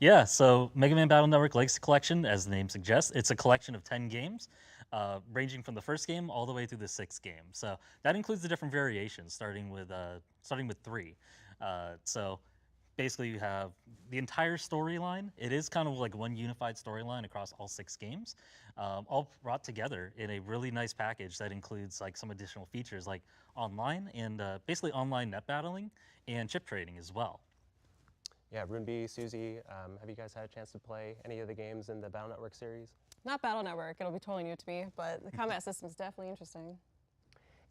Yeah, so Mega Man Battle Network Legacy Collection, as the name suggests, it's a collection of 10 games, ranging from the first game all the way through the sixth game. So that includes the different variations, starting with three. So basically, you have the entire storyline. It is kind of like one unified storyline across all six games, all brought together in a really nice package that includes like some additional features like online and basically online net battling and chip trading as well. Yeah, Runeby, Susie, have you guys had a chance to play any of the games in the Battle Network series? Not Battle Network, it'll be totally new to me, but the combat system is definitely interesting.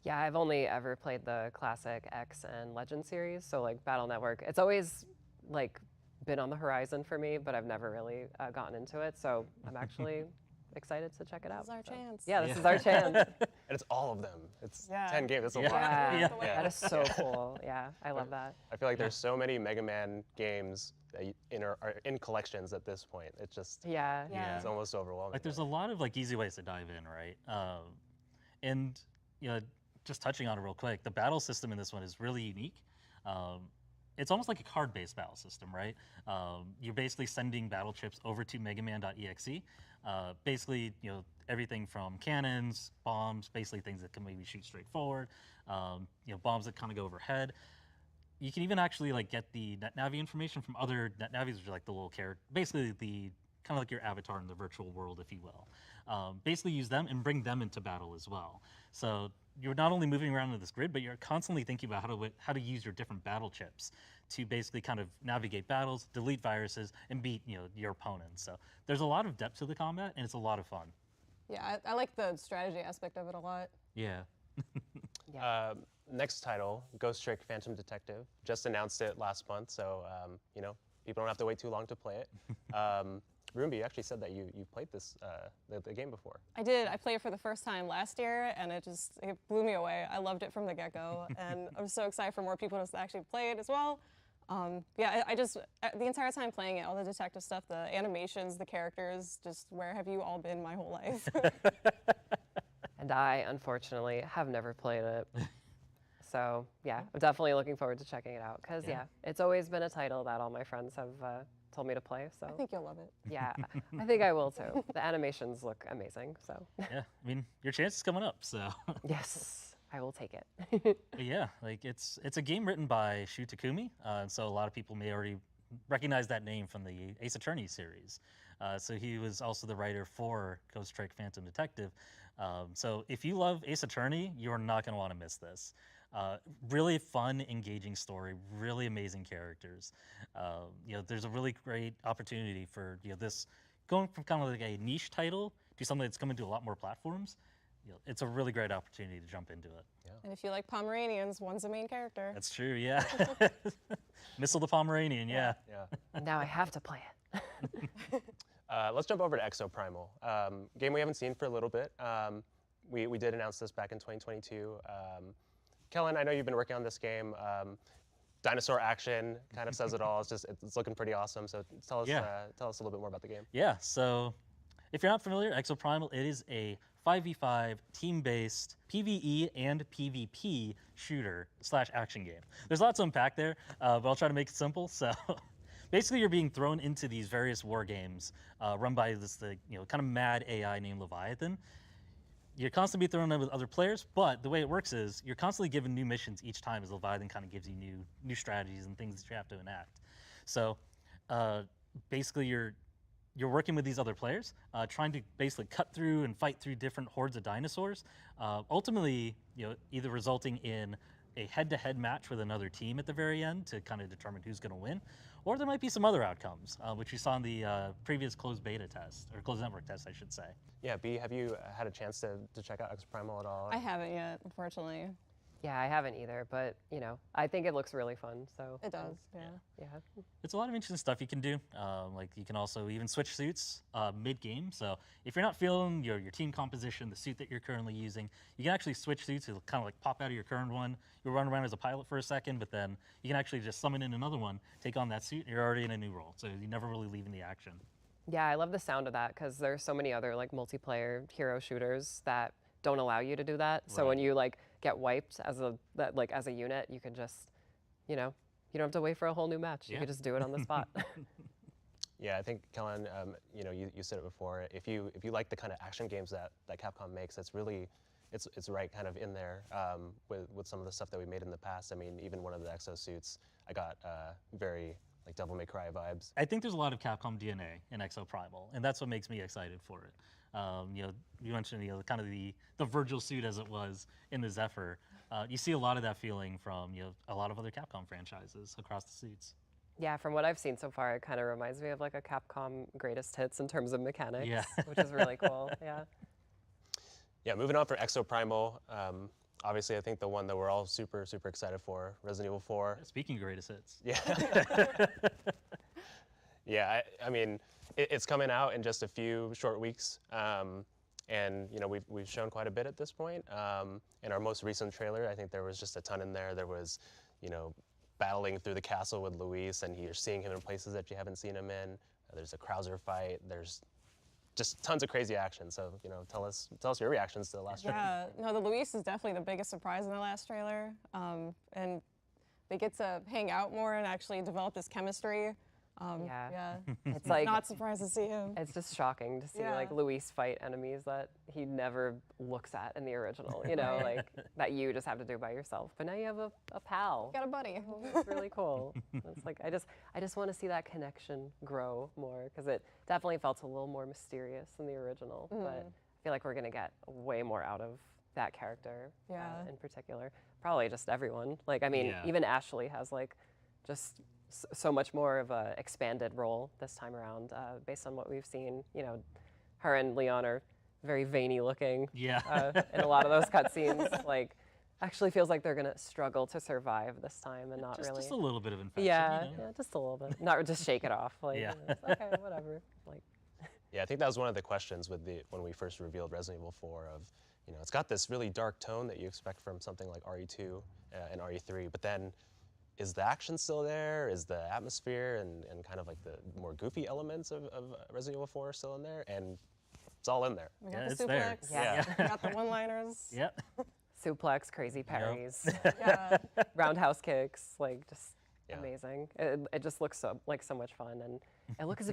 Yeah, I've only ever played the classic X and Legend series, so like Battle Network, it's always like been on the horizon for me, but I've never really gotten into it. So I'm actually excited to check it out. This is our So, chance. Yeah, this is our chance. And it's all of them. It's Yeah. 10 games. It's a Yeah. lot. Yeah, Yeah. that is so cool. Yeah, I love that. I feel like there's so many Mega Man games that are in collections at this point. It's just, Yeah. Yeah. it's almost overwhelming. Like there's a lot of like easy ways to dive in, right? And you know, just touching on it real quick, the battle system in this one is really unique. It's almost like a card-based battle system, right? You're basically sending battle chips over to megaman.exe. Basically, everything from cannons, bombs, basically things that can maybe shoot straight forward, bombs that kind of go overhead. You can even actually like get the NetNavi information from other NetNavis, which are like the little character, basically the kind of like your avatar in the virtual world, if you will. Basically use them and bring them into battle as well. So you're not only moving around in this grid, but you're constantly thinking about how to use your different battle chips to basically kind of navigate battles, delete viruses, and beat your opponents. So there's a lot of depth to the combat, and it's a lot of fun. Yeah, I like the strategy aspect of it a lot. Yeah. Next title, Ghost Trick Phantom Detective. Just announced it last month, so people don't have to wait too long to play it. Roomba, you actually said that you played this the game before. I did. I played it for the first time last year, and it blew me away. I loved it from the get-go, and I'm so excited for more people to actually play it as well. Yeah, the entire time playing it, all the detective stuff, the animations, the characters, just where have you all been my whole life? And I, unfortunately, have never played it. So yeah, I'm definitely looking forward to checking it out because yeah, it's always been a title that all my friends have told me to play. So I think you'll love it. yeah, I think I will too. The animations look amazing. So Yeah. I mean, your chance is coming up. So yes, I will take it. But yeah, like it's a game written by Shu Takumi, so a lot of people may already recognize that name from the Ace Attorney series. So he was also the writer for Ghost Trick Phantom Detective. So if you love Ace Attorney, you're not going to want to miss this. Really fun, engaging story, really amazing characters. There's a really great opportunity for this going from kind of like a niche title to something that's coming to a lot more platforms. It's a really great opportunity to jump into it. And if you like Pomeranians, one's the main character. That's true, yeah. Missile the Pomeranian, yeah. Yeah. Now I have to play it. Let's jump over to Exoprimal. Game we haven't seen for a little bit. We did announce this back in 2022. Kellen, I know you've been working on this game. Dinosaur action kind of says it all. It's looking pretty awesome. So tell us a little bit more about the game. Yeah, so if you're not familiar, Exoprimal, it is a 5v5 team-based PvE and PvP shooter / action game. There's lots to unpack there, but I'll try to make it simple. So basically you're being thrown into these various war games run by this kind of mad AI named Leviathan. You're constantly thrown in with other players, but the way it works is you're constantly given new missions each time as Leviathan kind of gives you new strategies and things that you have to enact. So basically you're working with these other players, trying to basically cut through and fight through different hordes of dinosaurs, ultimately either resulting in a head-to-head match with another team at the very end to kind of determine who's going to win, or there might be some other outcomes, which you saw in the previous closed beta test, or closed network test, I should say. Yeah, B, have you had a chance to check out Exoprimal at all? I haven't yet, unfortunately. Yeah, I haven't either, but I think it looks really fun. So It does, yeah. yeah. It's a lot of interesting stuff you can do. Like you can also even switch suits mid-game. So if you're not feeling your team composition, the suit that you're currently using, you can actually switch suits. It'll kind of like pop out of your current one. You'll run around as a pilot for a second, but then you can actually just summon in another one, take on that suit, and you're already in a new role. So you're never really leaving the action. Yeah, I love the sound of that because there's so many other like multiplayer hero shooters that don't allow you to do that. So when you like get wiped as a unit, you can just, you don't have to wait for a whole new match. You can just do it on the spot. Yeah, I think Kellen, you know, you said it before. If you like the kind of action games that Capcom makes, it's really it's right kind of in there with some of the stuff that we made in the past. I mean, even one of the exosuits, I got very like Devil May Cry vibes. I think there's a lot of Capcom DNA in Exo Primal, and that's what makes me excited for it. You know, you mentioned kind of the Virgil suit as it was in the Zephyr. You see a lot of that feeling from a lot of other Capcom franchises across the suits. Yeah, from what I've seen so far, it kind of reminds me of like a Capcom greatest hits in terms of mechanics, Yeah. which is really cool. Yeah. Yeah, moving on for Exo Primal. Obviously, I think the one that we're all super excited for, Resident Evil 4. Speaking of greatest hits. Yeah. Yeah, I mean, it's coming out in just a few short weeks. And you know, we've shown quite a bit at this point. In our most recent trailer, I think there was just a ton in there. There was, you know, battling through the castle with Luis, and you're seeing him in places that you haven't seen him in. There's a Krauser fight. There's just tons of crazy action. So, you know, tell us your reactions to the last trailer. Yeah, no, the Luis is definitely the biggest surprise in the last trailer. And they get to hang out more and actually develop this chemistry. Yeah. Yeah. It's like, Not surprised to see him. it's just shocking to see Yeah. like Luis fight enemies that he never looks at in the original, you know, like that you just have to do by yourself. But now you have a pal. Got a buddy. It's really cool. It's like I just want to see that connection grow more because it definitely felt a little more mysterious than the original. But I feel like we're gonna get way more out of that character Yeah. in particular. Probably just everyone. Like I mean, Yeah. even Ashley has like just so much more of a expanded role this time around based on what we've seen. You know, her and Leon are very veiny looking. Yeah. In a lot of those cutscenes, like actually feels like they're gonna struggle to survive this time and not really. Just a little bit of infection. Yeah, You know? yeah, just a little bit. Not just shake it off. Like, Yeah. it's okay, whatever. Like, Yeah, I think that was one of the questions when we first revealed Resident Evil 4 of, you know, it's got this really dark tone that you expect from something like RE2 and RE3, but then is the action still there? Is the atmosphere and kind of like the more goofy elements of Resident Evil 4 still in there? And it's all in there. We got Yeah, the it's there. suplex. Yeah. We got the one-liners. Yep. suplex, crazy parries, Yeah. roundhouse kicks, like just Yeah. amazing. It just looks so much fun, and it looks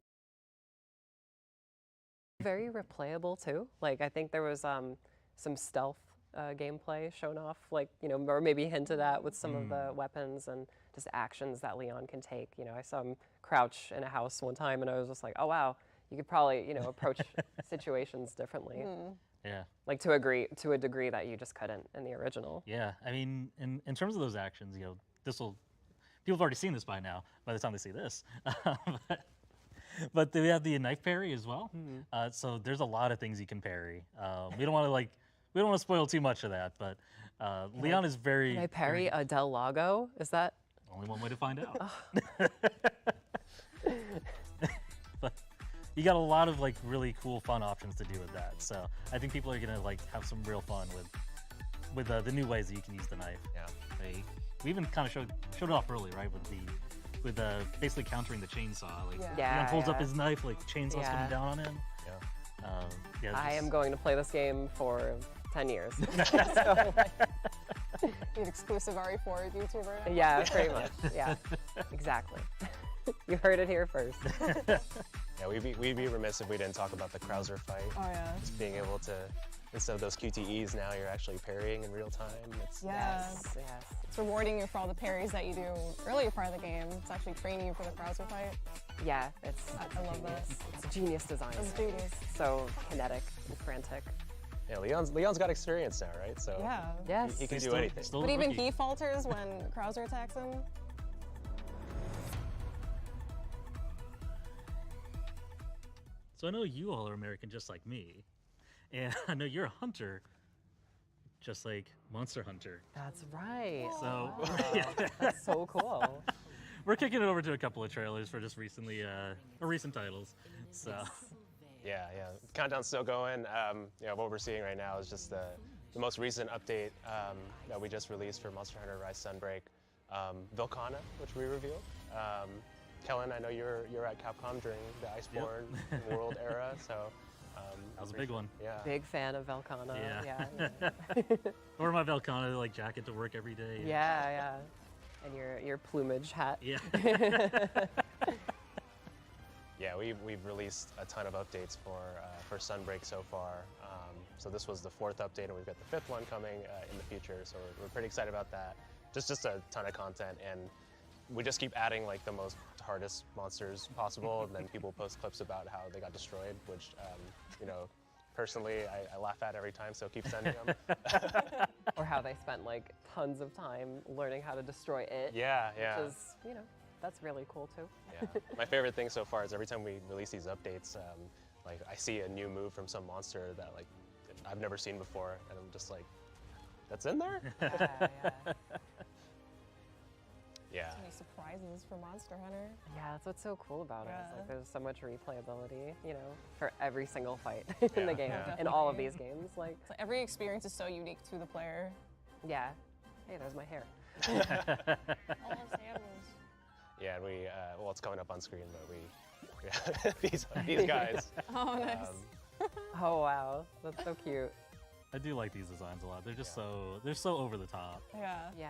very replayable too. Like I think there was some stealth gameplay shown off, like you know, or maybe hinted at with some of the weapons and just actions that Leon can take. You know, I saw him crouch in a house one time, and I was just like, oh wow, you could probably approach situations differently. Yeah. Like to a degree that you just couldn't in the original. Yeah. I mean, in terms of those actions, people have already seen this by now. By the time they see this, but they have the knife parry as well. So there's a lot of things you can parry. We don't want to spoil too much of that, but Leon is very. Can I parry a Del Lago? Is that? Only one way to find out. But you got a lot of like really cool, fun options to do with that. So I think people are gonna like have some real fun with the new ways that you can use the knife. Yeah. We even kind of showed it off early, right? With basically countering the chainsaw. Like Yeah. Leon holds up yeah. his knife, like chainsaw's Yeah. coming down on him. Yeah. Yeah, I just- am going to play this game for 10 years. So, Be an exclusive RE4 YouTuber. now. yeah, pretty much. Yeah, exactly. You heard it here first. Yeah, we'd be remiss if we didn't talk about the Krauser fight. Oh yeah. Just being able to, instead of those QTEs, now you're actually parrying in real time. It's, Yeah. Yes. It's rewarding you for all the parries that you do earlier part of the game. It's actually training you for the Krauser fight. Yeah, it's I love that. it's genius design. It's genius. So kinetic and frantic. Yeah, Leon's got experience now, right? So Yeah. Yes. he can He's do still- anything. still But a even rookie. he falters when Krauser attacks him. So I know you all are American just like me, and I know you're a hunter, just like Monster Hunter. That's right. So That's so cool. we're kicking it over to a couple of trailers for just recent titles. So Yeah. Countdown's still going. What we're seeing right now is just the most recent update that we just released for Monster Hunter Rise Sunbreak. Vilcana, which we revealed. Kellen, I know you're at Capcom during the Iceborne World era, so that was a big one. Yeah. Big fan of Velcana. Yeah. Yeah. Or my Velcana like jacket to work every day. Yeah. And your plumage hat. Yeah. Yeah, we've released a ton of updates for Sunbreak so far. So this was the 4th update, and we've got the 5th one coming in the future. So we're pretty excited about that. Just a ton of content, and we just keep adding like the most hardest monsters possible, and then people post clips about how they got destroyed, which you know, personally I laugh at every time. So keep sending them. Or how they spent like tons of time learning how to destroy it. Yeah, yeah. Which is, you know, that's really cool too. Yeah. My favorite thing so far is every time we release these updates, like I see a new move from some monster that like I've never seen before, and I'm just like, that's in there? Yeah, yeah. Yeah. So many surprises for Monster Hunter. Yeah, that's what's so cool about it. It's Yeah. like there's so much replayability, you know, for every single fight Yeah, in the game, yeah. in all of Definitely. these games. Like, So every experience is so unique to the player. yeah. Hey, there's my hair. All of Samuel's. Yeah, and we, well, it's coming up on screen, but these guys. Oh, nice. Oh wow, that's so cute. I do like these designs a lot. They're just they're so over the top. Yeah. Yeah.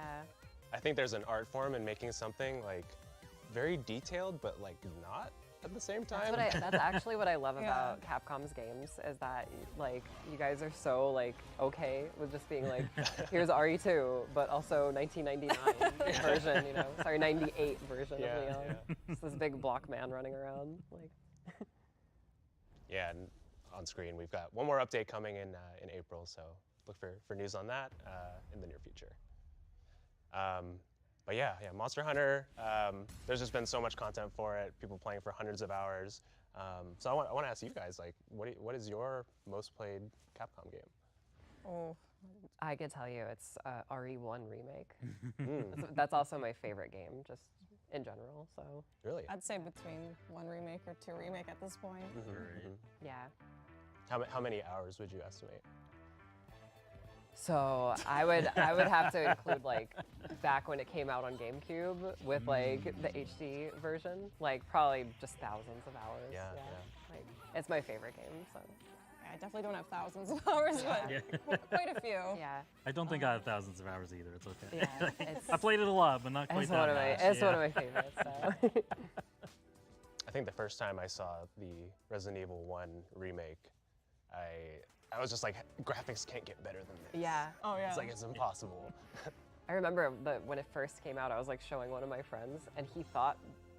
I think there's an art form in making something like very detailed, but like not at the same time. That's actually what I love Yeah. about Capcom's games is that like you guys are so like okay with just being like, here's RE2, but also 1999 version, you know, sorry 98 version Yeah, of Leon. yeah. It's this big block man running around like. Yeah, and on screen we've got one more update coming in April, so look for news on that in the near future. But yeah, Monster Hunter. There's just been so much content for it. People playing for hundreds of hours. So I want to ask you guys, like, what is your most played Capcom game? Oh. I could tell you it's RE1 remake. Mm, That's also my favorite game, just in general. So really? I'd say between 1 remake or 2 remake at this point. Mhm, Right. mhm. yeah. How many hours would you estimate? So I would have to include like back when it came out on GameCube with like the HD version, like probably just thousands of hours. Yeah. Like it's my favorite game. So I definitely don't have thousands of hours, Yeah. but quite a few. yeah, I don't think I have thousands of hours either. It's okay. yeah. It's, I played it a lot, but not quite it's that one of my much. it's one Yeah. of my favorites. So. I think the first time I saw the Resident Evil 1 remake, I was just like, graphics can't get better than this. Yeah. Oh, yeah. It's like, it's impossible. I remember when it first came out, I was like showing one of my friends, and he thought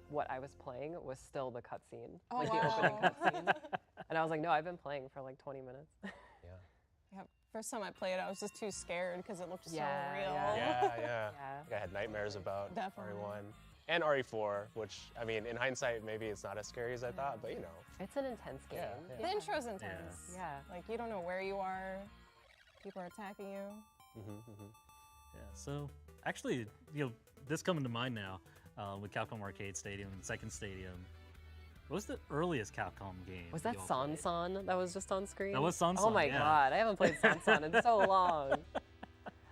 what I was playing was still the cutscene, Oh, like wow. the opening cutscene. And I was like, no, I've been playing for like 20 minutes. Yeah. Yeah, first time I played it, I was just too scared because it looked Yeah, so real. yeah. Yeah, yeah. Yeah. I had nightmares about Definitely. RE1 and RE4, which, I mean, in hindsight, maybe it's not as scary as I thought, but you know. It's an intense game. Yeah, The intro's intense. Yeah. Like, you don't know where you are. People are attacking you. Yeah, so actually, this coming to mind now with Capcom Arcade Stadium and Second Stadium. What was the earliest Capcom game? Was that you all San played? San that was just on screen? That was San Oh San, my yeah. god, I haven't played San San in so long.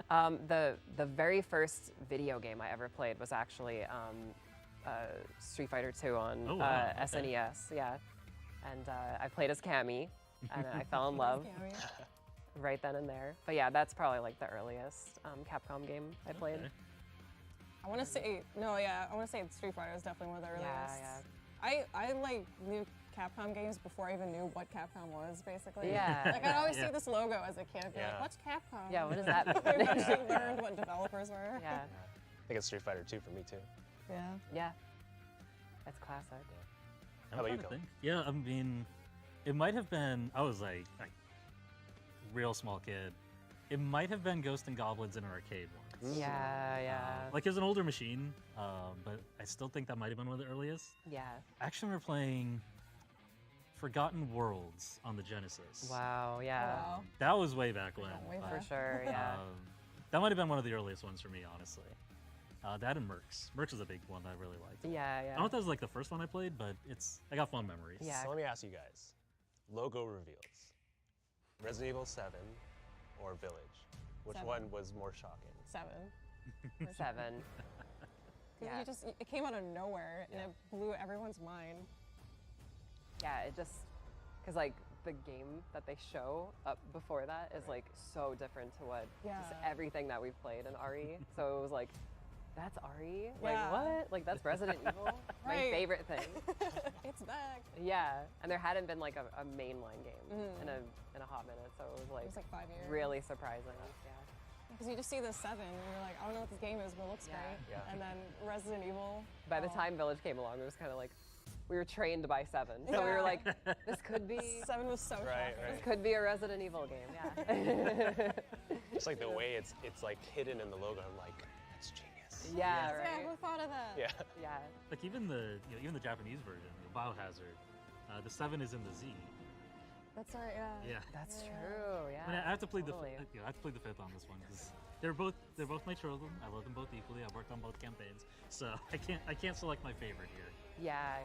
The very first video game I ever played was actually Street Fighter 2 on Oh, wow, okay. SNES, yeah. And I played as Cammy, and I fell in love Scary. right then and there. But yeah, that's probably like the earliest Capcom game I played. Okay. I want to say, I want to say Street Fighter is definitely one of the earliest. Yeah. I like knew Capcom games before I even knew what Capcom was, basically. Yeah. Like, I'd always Yeah. see this logo as a kid and be Yeah. like, what's Capcom? Yeah, what does that I mean? eventually learned what developers were. Yeah, I think it's Street Fighter 2 for me, too. Yeah. yeah. It's classic. I'm How about trying you, to Colin? think. Yeah, I mean, it might have been. I was like real small kid. It might have been Ghost and Goblins in an arcade once. Yeah, yeah. Like it was an older machine, but I still think that might have been one of the earliest. Yeah. I actually remember playing Forgotten Worlds on the Genesis. Wow, yeah. Wow. That was way back when. Way but, back. For sure, yeah. that might have been one of the earliest ones for me, honestly. That and Mercs. Mercs was a big one that I really liked. Yeah, I don't know yeah. if that was like the first one I played, but I got fond memories. Yeah. So let me ask you guys, logo reveals, Resident Evil 7 or Village? Which 7. one was more shocking? 7. 7. Yeah. It came out of nowhere and Yeah. it blew everyone's mind. Yeah, it just, because like the game that they show up before that is like so different to what just Yeah. everything that we've played in RE. So it was like, that's RE? Like Yeah. what? Like that's Resident Evil? My Right. favorite thing. It's that. back. Yeah, and there hadn't been like a mainline game in a hot minute, so it was It was like 5 years. really surprising. Yeah. Because you just see the 7, and you're like, I don't know what this game is, but it looks Yeah. great. Yeah. And then Resident Evil. By the oh, time Village came along, it was kind of like we were trained by 7, so we were Yeah. like, this could be 7 was so Right, shocking. this could be a Resident Evil game. Yeah. Just like the way it's like hidden in the logo. I'm like, that's genius. Yeah. Yeah, Right. who thought of that? Yeah. Yeah. Like even the even the Japanese version, Biohazard, the 7 is in the Z. That's right, yeah. Yeah. That's Yeah. true. Yeah. I mean, I have to plead totally. I have to plead the fifth on this one because they're both my children. I love them both equally. I've worked on both campaigns, so I can't select my favorite here. Yeah,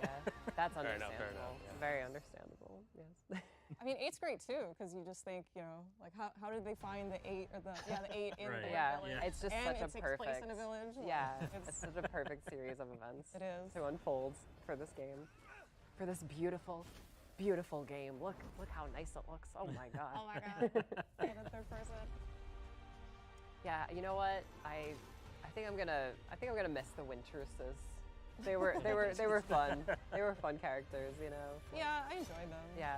That's Fair understandable. enough, fair enough, yeah. Very understandable. Yes. I mean, 8's great too, because you just think, like how did they find the 8 or the 8 in Right. the Yeah, village? it's just and such it a takes perfect. place in a village. Like, Yeah, it's, it's such a perfect series of events it is. to unfold for this game, for this beautiful, beautiful game. Look how nice it looks. Oh my god. Oh my god. Get a third person. Yeah, you know what? I think I'm gonna miss the Wintruses. They were fun. They were fun characters, you know. Yeah, I enjoyed them. Yeah,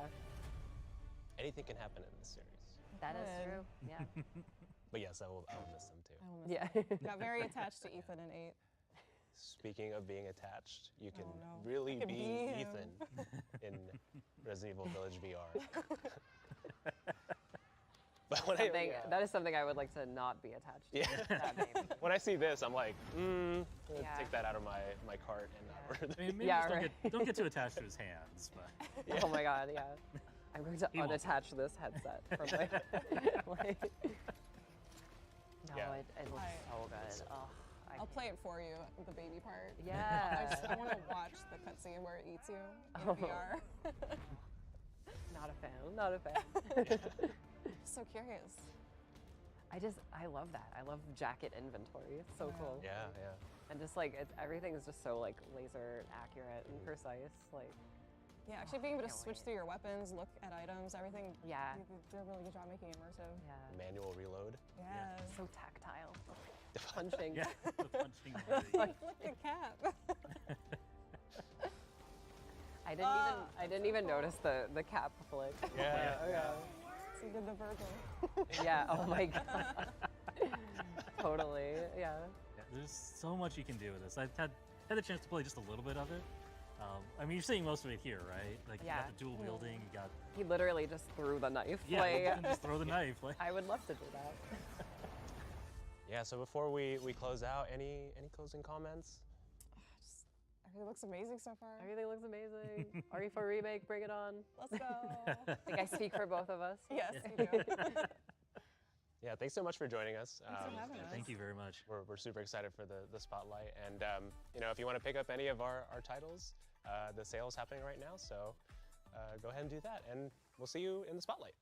Anything can happen in this series. that is Good. true. Yeah. But yes, I will miss them too. I will miss Yeah. them. Got very attached to Ethan in 8. Speaking of being attached, you can Oh, no. really I could be be him. Ethan in Resident Evil Village VR. But when That is something I would like to not be attached to. Yeah. That name. when I see this, I'm like, Yeah. take that out of my cart and not order I mean, maybe Yeah, just right. don't get too attached to his hands, but Oh my god, yeah. I'm going to He won't. unattach this headset from like. No, Yeah. it looks so good. Oh, I'll play it for you, the baby part. Yeah. I want to watch the cutscene where it eats you in Oh. VR. Not a fan. Not a fan. So curious. I love that. I love jacket inventory. It's so Yeah. cool. Yeah, yeah. And just like everything is just so like laser accurate and precise. Like Yeah, actually being able to Can't switch wait. through your weapons, look at items, everything. Yeah. They did a really good job making it immersive. yeah, Manual reload. Yes. so tactile. Punching. yeah, the punching. He flicked the cap. I didn't even notice the cap flick. Yeah. Yeah. So he did the Virgil. Yeah. Oh my god. Totally. Yeah. Yeah, there's so much you can do with this. I've had the chance to play just a little bit of it. I mean, you're seeing most of it here, right? Like you Yeah. got the dual wielding, you got He literally just threw the knife. yeah, Like, you can just throw the knife. Like, I would love to do that. Yeah, so before we close out, any closing comments? Everything looks amazing so far. Everything looks amazing. RE4 remake, bring it on. Let's go. I think I speak for both of us. Yes, you do. Yeah, thanks so much for joining us. Thanks for having us. thank you very much. We're super excited for the spotlight. And, if you want to pick up any of our titles, the sale is happening right now. So go ahead and do that. And we'll see you in the spotlight.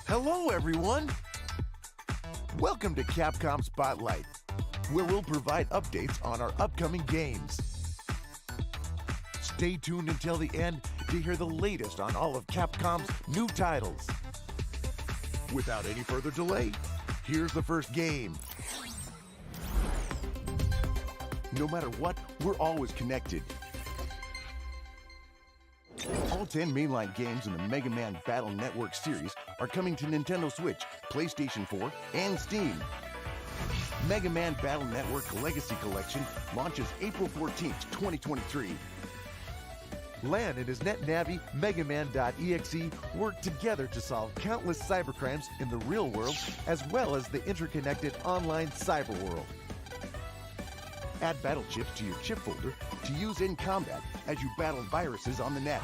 Hello, everyone! Welcome to Capcom Spotlight, where we'll provide updates on our upcoming games. Stay tuned until the end to hear the latest on all of Capcom's new titles. Without any further delay, here's the first game. No matter what, we're always connected. All 10 mainline games in the Mega Man Battle Network series are coming to Nintendo Switch, PlayStation 4, and Steam. Mega Man Battle Network Legacy Collection launches April 14th, 2023. LAN and his NetNavi MegaMan.exe work together to solve countless cybercrimes in the real world as well as the interconnected online cyber world. Add battle chips to your chip folder to use in combat as you battle viruses on the net.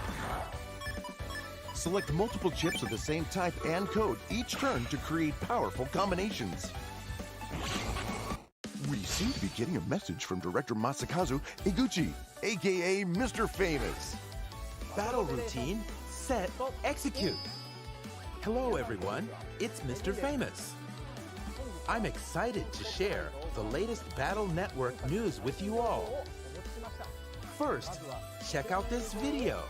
Select multiple chips of the same type and code each turn to create powerful combinations. We seem to be getting a message from director Masakazu Iguchi, aka Mr. Famous. Battle routine, set, execute. Hello everyone, it's Mr. Famous. I'm excited to share the latest Battle Network news with you all. First, check out this video.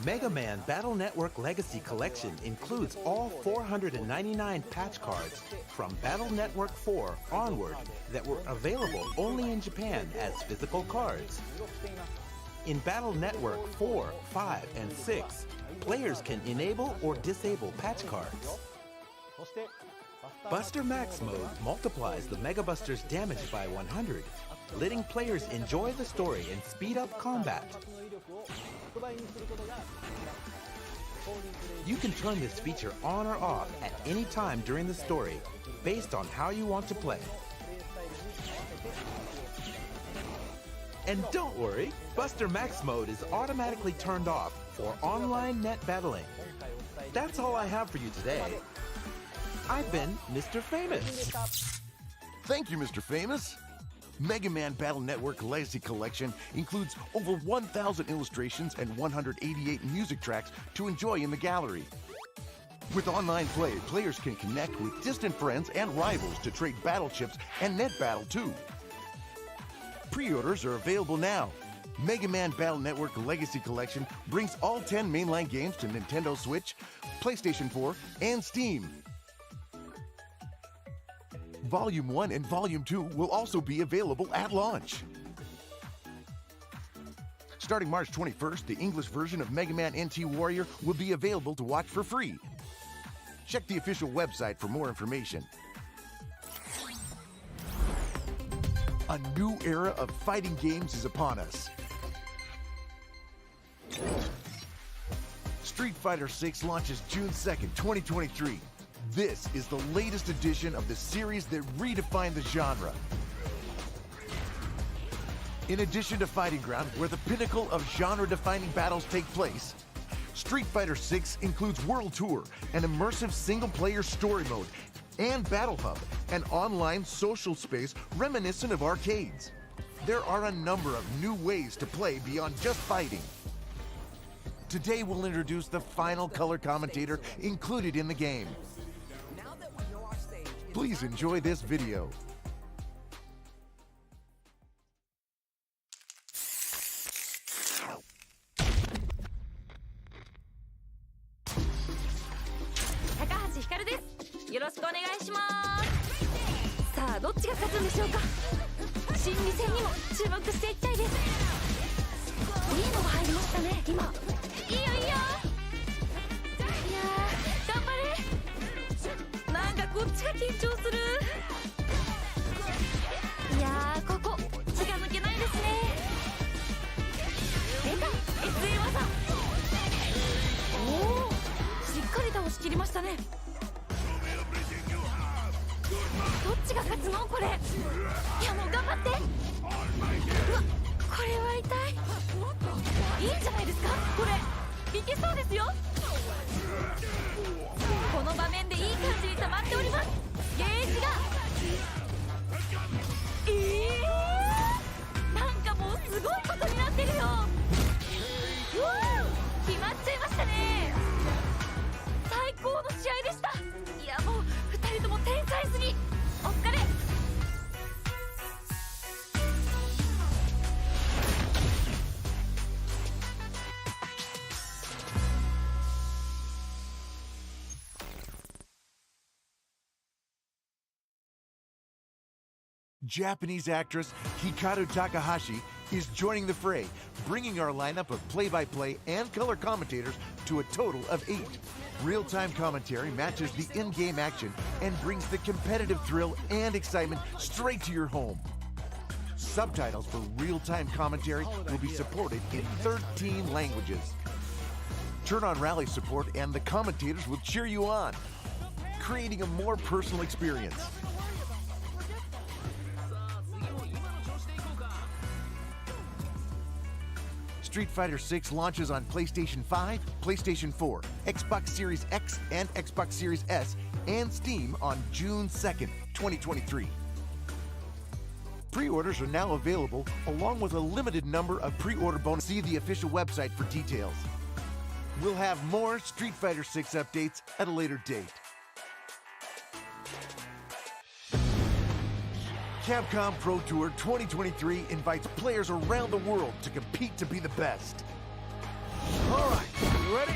Mega Man Battle Network Legacy Collection includes all 499 patch cards from Battle Network 4 onward that were available only in Japan as physical cards. In Battle Network 4, 5, and 6, players can enable or disable patch cards. Buster Max mode multiplies the Mega Buster's damage by 100, letting players enjoy the story and speed up combat. You can turn this feature on or off at any time during the story, based on how you want to play. And don't worry, Buster Max mode is automatically turned off for online net battling. That's all I have for you today. I've been Mr. Famous. Thank you, Mr. Famous. Mega Man Battle Network Legacy Collection includes over 1,000 illustrations and 188 music tracks to enjoy in the gallery. With online play, players can connect with distant friends and rivals to trade battle chips and net battle too. Pre-orders are available now. Mega Man Battle Network Legacy Collection brings all 10 mainline games to Nintendo Switch, PlayStation 4, and Steam. Volume 1 and Volume 2 will also be available at launch. Starting March 21st, the English version of Mega Man NT Warrior will be available to watch for free. Check the official website for more information. A new era of fighting games is upon us. Street Fighter VI launches June 2nd, 2023. This is the latest edition of the series that redefined the genre. In addition to Fighting Ground, where the pinnacle of genre-defining battles take place, Street Fighter VI includes World Tour, an immersive single-player story mode, and Battle Hub, an online social space reminiscent of arcades. There are a number of new ways to play beyond just fighting. Today we'll introduce the final color commentator included in the game. Please enjoy this video. Japanese actress Hikaru Takahashi is joining the fray, bringing our lineup of play-by-play and color commentators to a total of 8. Real-time commentary matches the in-game action and brings the competitive thrill and excitement straight to your home. Subtitles for real-time commentary will be supported in 13 languages. Turn on rally support and the commentators will cheer you on, creating a more personal experience. Street Fighter VI launches on PlayStation 5, PlayStation 4, Xbox Series X and Xbox Series S, and Steam on June 2nd, 2023. Pre-orders are now available, along with a limited number of pre-order bonuses. See the official website for details. We'll have more Street Fighter VI updates at a later date. Capcom Pro Tour 2023 invites players around the world to compete to be the best. All right. You ready?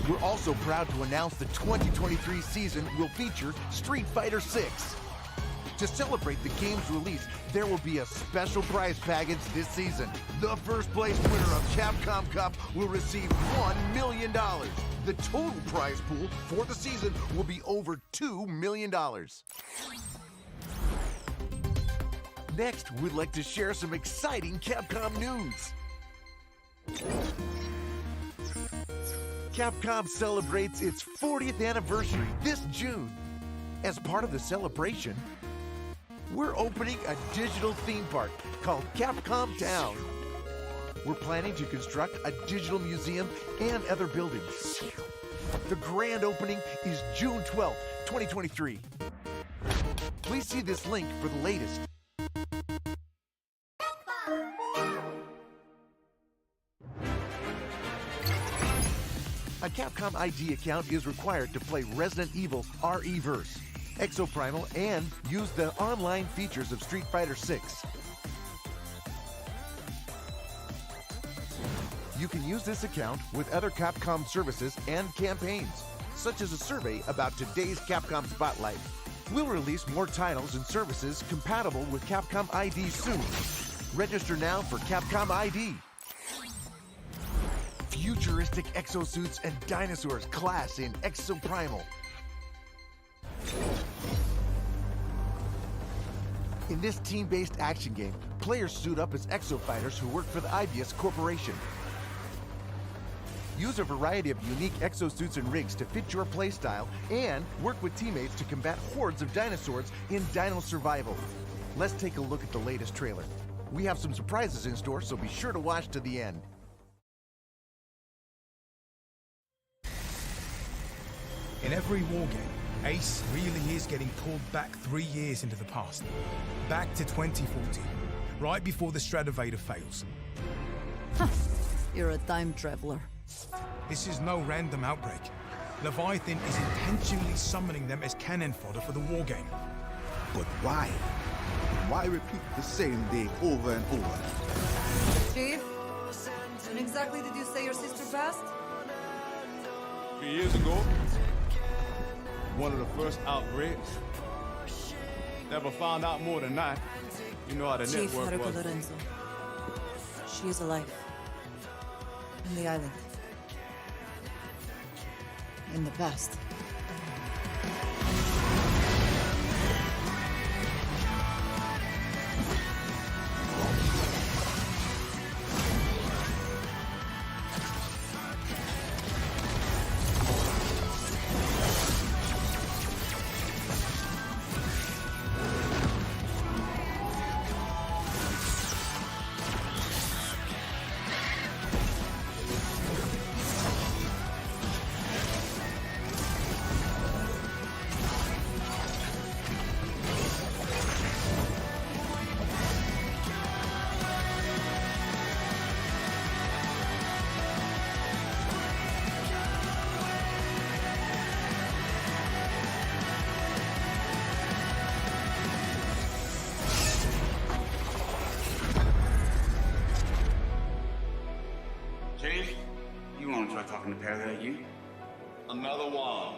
We're also proud to announce the 2023 season will feature Street Fighter 6. To celebrate the game's release, there will be a special prize package this season. The first place winner of Capcom Cup will receive $1 million. The total prize pool for the season will be over $2 million. Next, we'd like to share some exciting Capcom news. Capcom celebrates its 40th anniversary this June. As part of the celebration, we're opening a digital theme park called Capcom Town. We're planning to construct a digital museum and other buildings. The grand opening is June 12th, 2023. Please see this link for the latest. A Capcom ID account is required to play Resident Evil RE-verse, Exoprimal, and use the online features of Street Fighter 6. You can use this account with other Capcom services and campaigns, such as a survey about today's Capcom Spotlight. We'll release more titles and services compatible with Capcom ID soon. Register now for Capcom ID. Futuristic exosuits and dinosaurs class in Exoprimal. In this team-based action game, players suit up as exo-fighters who work for the Ibius Corporation. Use a variety of unique exosuits and rigs to fit your playstyle and work with teammates to combat hordes of dinosaurs in Dino Survival. Let's take a look at the latest trailer. We have some surprises in store, so be sure to watch to the end. In every war game, Ace really is getting pulled back 3 years into the past. Back to 2014, right before the Stratovator fails. You're a time traveler. This is no random outbreak. Leviathan is intentionally summoning them as cannon fodder for the war game. But why? Why repeat the same day over and over? Chief, when exactly did you say your sister passed? 3 years ago. One of the first outbreaks. Never found out more than that. You know how the Chief network Haruka was. Lorenzo. She is alive. On the island. In the past. Chief, you want to try talking to Perry at you? Another one.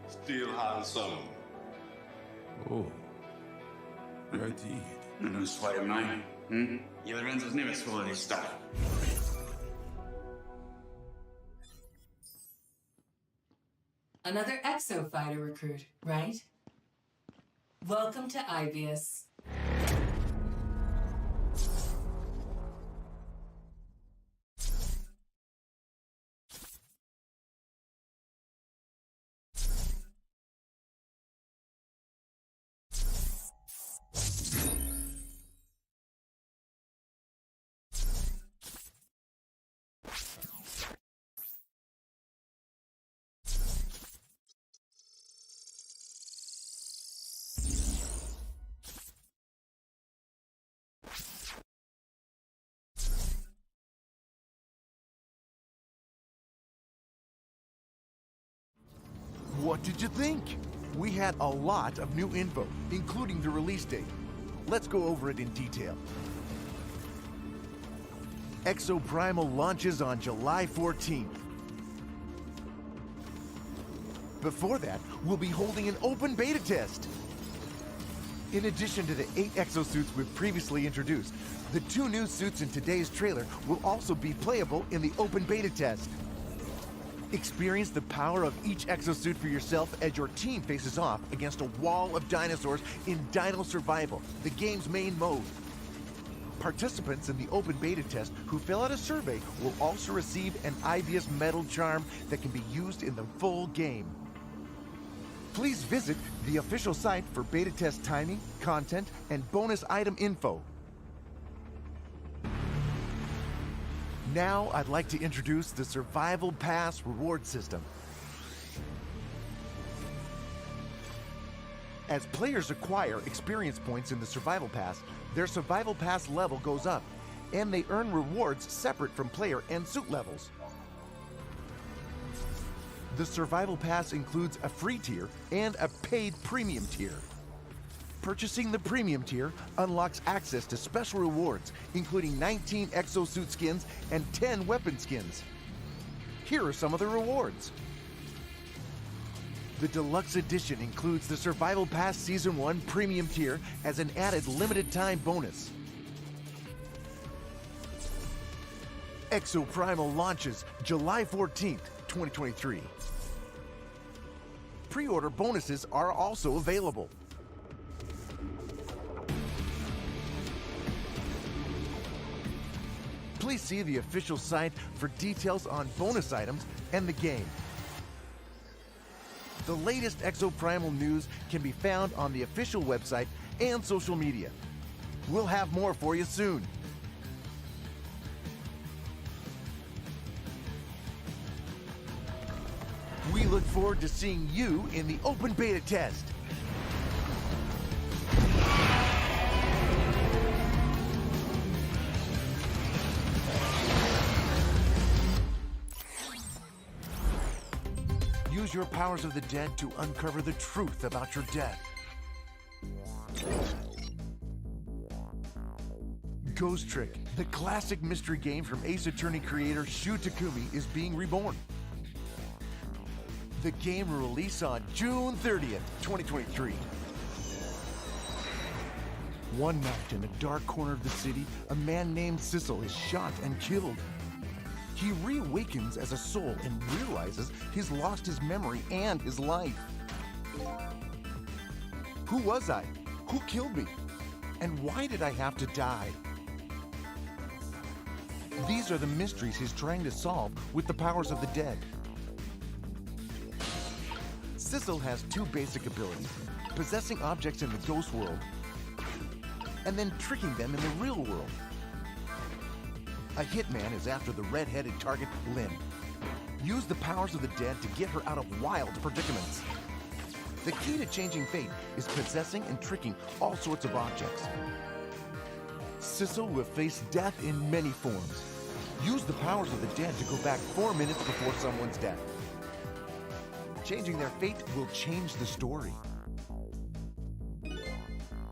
Still hot some. Oh. Indeed. No sweat of mine. You Lorenzo's never full of this stuff. Another Exo Fighter recruit, right? Welcome to Ibius. What did you think? We had a lot of new info, including the release date. Let's go over it in detail. Exoprimal launches on July 14th. Before that, we'll be holding an open beta test. In addition to the 8 exosuits we've previously introduced, the 2 new suits in today's trailer will also be playable in the open beta test. Experience the power of each exosuit for yourself as your team faces off against a wall of dinosaurs in Dino Survival, the game's main mode. Participants in the open beta test who fill out a survey will also receive an Ibius metal charm that can be used in the full game. Please visit the official site for beta test timing, content, and bonus item info. Now I'd like to introduce the Survival Pass reward system. As players acquire experience points in the Survival Pass, their Survival Pass level goes up, and they earn rewards separate from player and suit levels. The Survival Pass includes a free tier and a paid premium tier. Purchasing the premium tier unlocks access to special rewards, including 19 exosuit skins and 10 weapon skins. Here are some of the rewards. The Deluxe Edition includes the Survival Pass Season 1 Premium tier as an added limited time bonus. Exoprimal launches July 14th, 2023. Pre-order bonuses are also available. Please see the official site for details on bonus items and the game. The latest Exoprimal news can be found on the official website and social media. We'll have more for you soon. We look forward to seeing you in the open beta test. Use your powers of the dead to uncover the truth about your death. Ghost Trick, the classic mystery game from Ace Attorney creator Shu Takumi, is being reborn. The game will release on June 30th, 2023. One night in a dark corner of the city, a man named Sissel is shot and killed. He reawakens as a soul and realizes he's lost his memory and his life. Who was I? Who killed me? And why did I have to die? These are the mysteries he's trying to solve with the powers of the dead. Sissel has 2 basic abilities: possessing objects in the ghost world, and then tricking them in the real world. A hitman is after the red-headed target, Lynn. Use the powers of the dead to get her out of wild predicaments. The key to changing fate is possessing and tricking all sorts of objects. Sissel will face death in many forms. Use the powers of the dead to go back 4 minutes before someone's death. Changing their fate will change the story.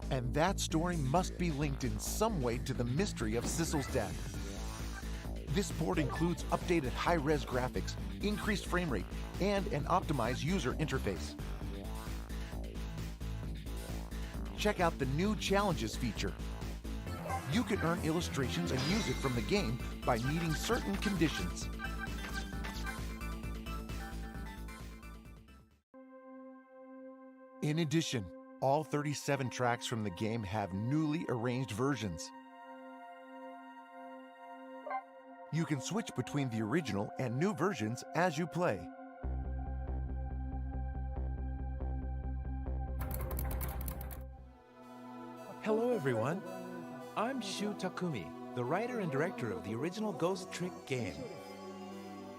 And that story must be linked in some way to the mystery of Sissel's death. This port includes updated high-res graphics, increased frame rate, and an optimized user interface. Check out the new Challenges feature. You can earn illustrations and music from the game by meeting certain conditions. In addition, all 37 tracks from the game have newly arranged versions. You can switch between the original and new versions as you play. Hello everyone, I'm Shu Takumi, the writer and director of the original Ghost Trick game.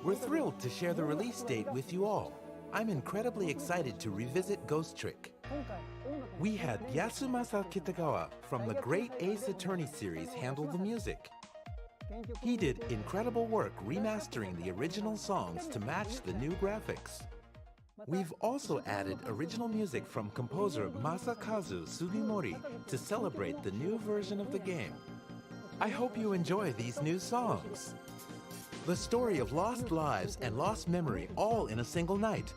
We're thrilled to share the release date with you all. I'm incredibly excited to revisit Ghost Trick. We had Yasumasa Kitagawa from the great Ace Attorney series handle the music. He did incredible work remastering the original songs to match the new graphics. We've also added original music from composer Masakazu Sugimori to celebrate the new version of the game. I hope you enjoy these new songs. The story of lost lives and lost memory all in a single night.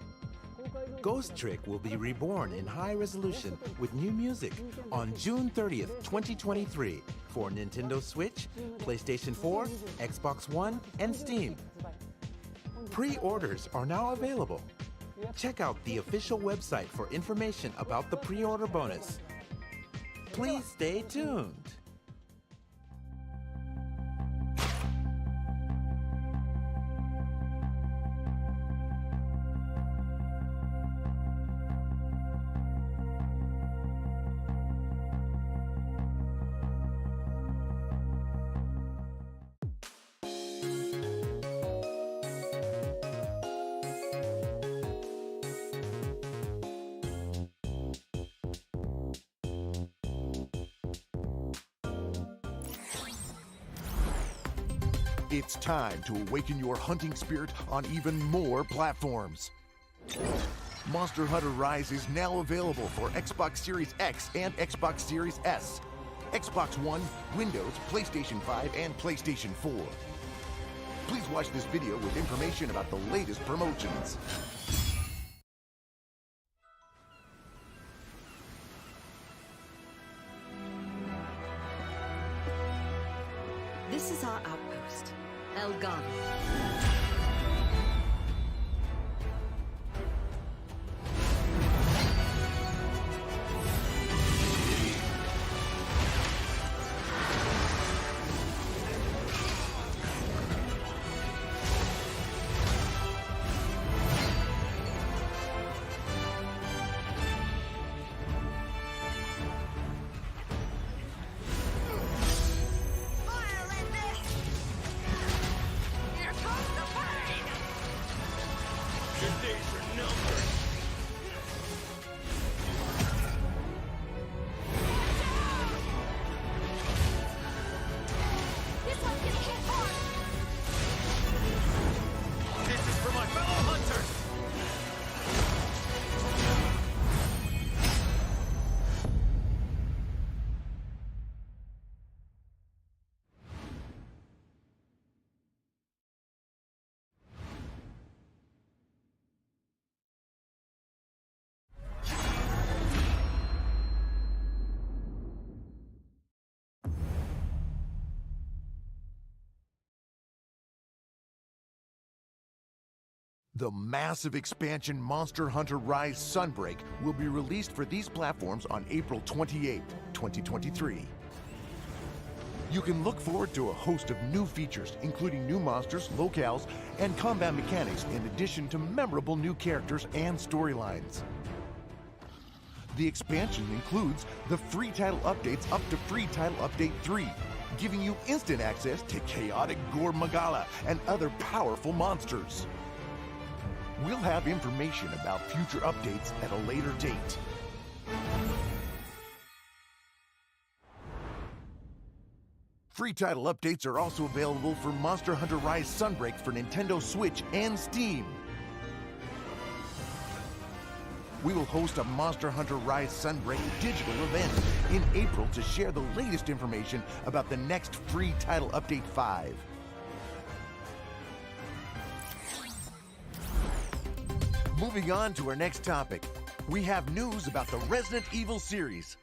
Ghost Trick will be reborn in high resolution with new music on June 30th, 2023 for Nintendo Switch, PlayStation 4, Xbox One, and Steam. Pre-orders are now available. Check out the official website for information about the pre-order bonus. Please stay tuned. It's time to awaken your hunting spirit on even more platforms. Monster Hunter Rise is now available for Xbox Series X and Xbox Series S, Xbox One, Windows, PlayStation 5, and PlayStation 4. Please watch this video with information about the latest promotions. This is our outpost, El Garden. The massive expansion Monster Hunter Rise Sunbreak will be released for these platforms on April 28, 2023. You can look forward to a host of new features, including new monsters, locales, and combat mechanics, in addition to memorable new characters and storylines. The expansion includes the free title updates up to Free Title Update 3, giving you instant access to chaotic Gore Magala and other powerful monsters. We'll have information about future updates at a later date. Free title updates are also available for Monster Hunter Rise Sunbreak for Nintendo Switch and Steam. We will host a Monster Hunter Rise Sunbreak digital event in April to share the latest information about the next Free Title Update 5. Moving on to our next topic, we have news about the Resident Evil series.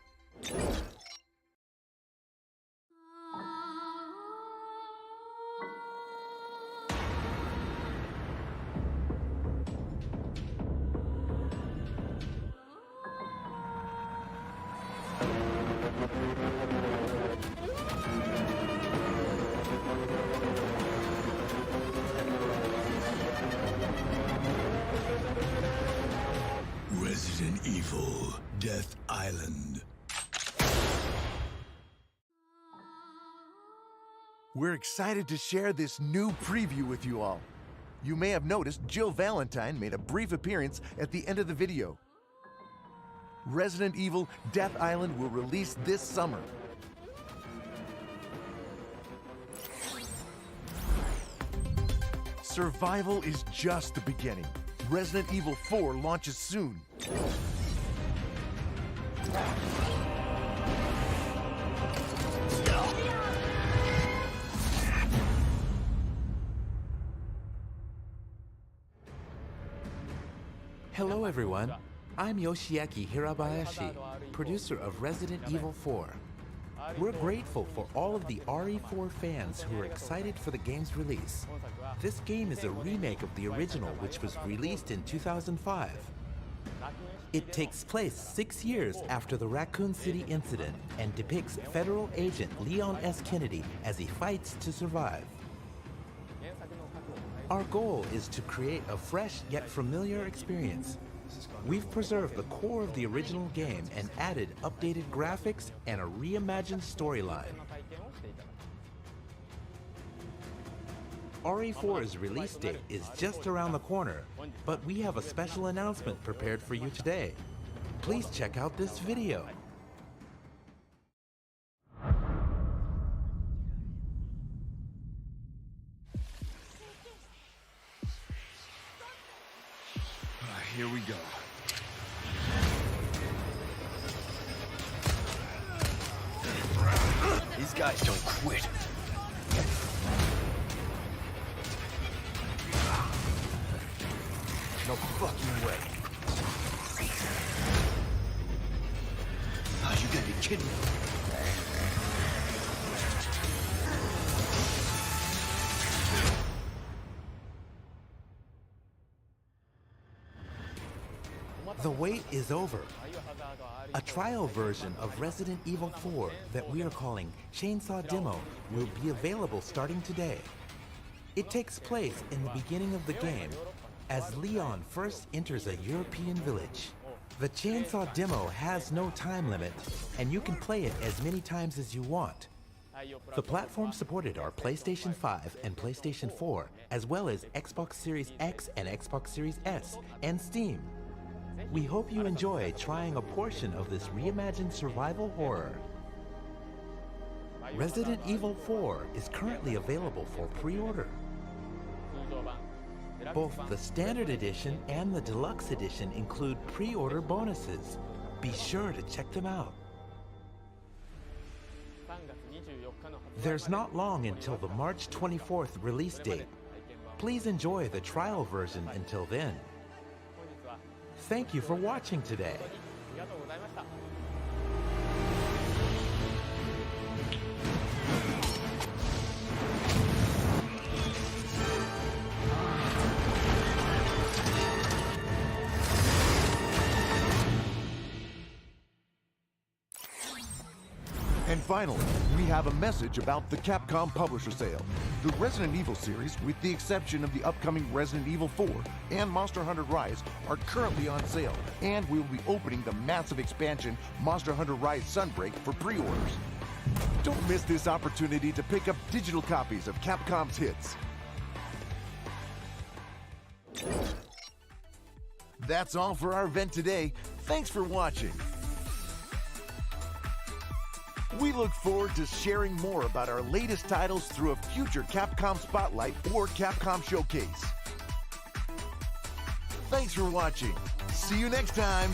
Resident Evil Death Island. We're excited to share this new preview with you all. You may have noticed Jill Valentine made a brief appearance at the end of the video. Resident Evil Death Island will release this summer. Survival is just the beginning. Resident Evil 4 launches soon. Hello everyone, I'm Yoshiaki Hirabayashi, producer of Resident Evil 4. We're grateful for all of the RE4 fans who are excited for the game's release. This game is a remake of the original, which was released in 2005. It takes place 6 years after the Raccoon City incident and depicts federal agent Leon S. Kennedy as he fights to survive. Our goal is to create a fresh yet familiar experience. We've preserved the core of the original game and added updated graphics and a reimagined storyline. RE4's release date is just around the corner, but we have a special announcement prepared for you today. Please check out this video. Here we go. These guys don't quit. No fucking way. Oh, you gotta be kidding me. The wait is over. A trial version of Resident Evil 4 that we are calling Chainsaw Demo will be available starting today. It takes place in the beginning of the game as Leon first enters a European village. The Chainsaw Demo has no time limit, and you can play it as many times as you want. The platforms supported are PlayStation 5 and PlayStation 4, as well as Xbox Series X and Xbox Series S, and Steam. We hope you enjoy trying a portion of this reimagined survival horror. Resident Evil 4 is currently available for pre-order. Both the Standard Edition and the Deluxe Edition include pre-order bonuses. Be sure to check them out. There's not long until the March 24th release date. Please enjoy the trial version until then. Thank you for watching today. And finally, we have a message about the Capcom Publisher Sale. The Resident Evil series, with the exception of the upcoming Resident Evil 4 and Monster Hunter Rise, are currently on sale, and we will be opening the massive expansion Monster Hunter Rise Sunbreak for pre-orders. Don't miss this opportunity to pick up digital copies of Capcom's hits. That's all for our event today. Thanks for watching. We look forward to sharing more about our latest titles through a future Capcom Spotlight or Capcom Showcase. Thanks for watching. See you next time.